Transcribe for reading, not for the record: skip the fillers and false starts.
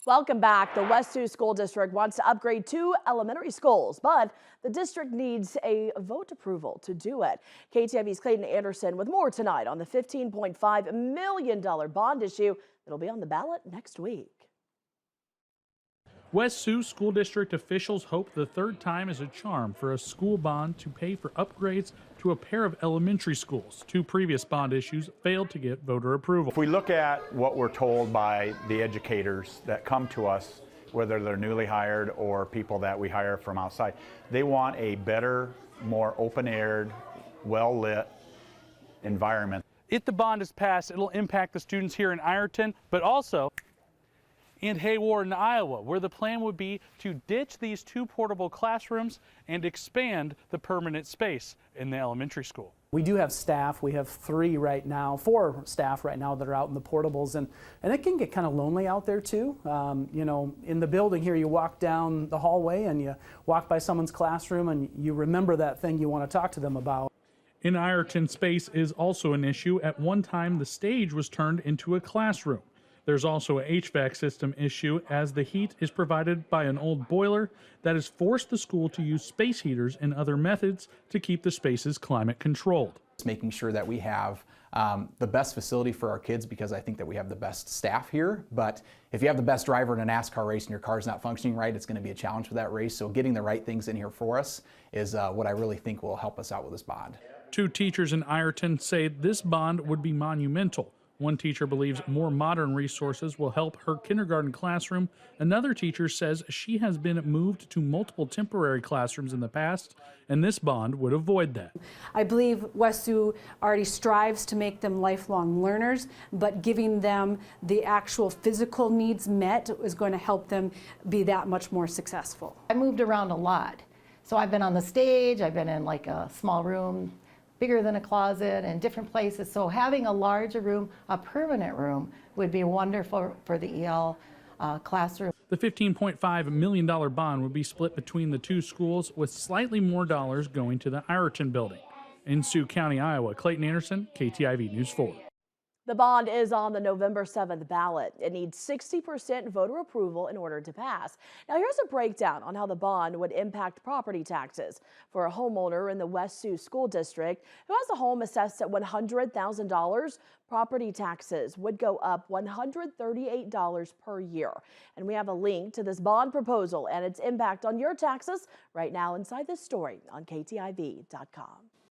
Welcome back. The West Sioux School District wants to upgrade 2 elementary schools, but the district needs a vote approval to do it. KTIV's Clayton Anderson with more tonight on the $15.5 million bond issue that'll be on the ballot next week. West Sioux School District officials hope the third time is a charm for a school bond to pay for upgrades to a pair of elementary schools. 2 previous bond issues failed to get voter approval. If we look at what we're told by the educators that come to us, whether they're newly hired or people that we hire from outside, they want a better, more open-aired, well-lit environment. If the bond is passed, it'll impact the students here in Ironton, but also in Hayward, Iowa, where the plan would be to ditch these 2 portable classrooms and expand the permanent space in the elementary school. We do have staff. We have 4 staff right now that are out in the portables, and it can get kind of lonely out there too. You know, in the building here, you walk down the hallway and you walk by someone's classroom and you remember that thing you want to talk to them about. In Ironton, space is also an issue. At one time, the stage was turned into a classroom. There's also a HVAC system issue, as the heat is provided by an old boiler that has forced the school to use space heaters and other methods to keep the spaces climate controlled. It's making sure that we have the best facility for our kids, because I think that we have the best staff here. But if you have the best driver in a NASCAR race and your car's not functioning right, it's going to be a challenge for that race. So getting the right things in here for us is what I really think will help us out with this bond. 2 teachers in Ironton say this bond would be monumental. One teacher believes more modern resources will help her kindergarten classroom. Another teacher says she has been moved to multiple temporary classrooms in the past, and this bond would avoid that. I believe West Sioux already strives to make them lifelong learners, but giving them the actual physical needs met is going to help them be that much more successful. I moved around a lot. So I've been on the stage, I've been in like a small room, bigger than a closet, and different places. So having a larger room, a permanent room, would be wonderful for the EL classroom. The $15.5 million bond would be split between the 2 schools, with slightly more dollars going to the Ironton building. In Sioux County, Iowa, Clayton Anderson, KTIV News 4. The bond is on the November 7th ballot. It needs 60% voter approval in order to pass. Now here's a breakdown on how the bond would impact property taxes. For a homeowner in the West Sioux School District who has a home assessed at $100,000, property taxes would go up $138 per year. And we have a link to this bond proposal and its impact on your taxes right now inside this story on KTIV.com.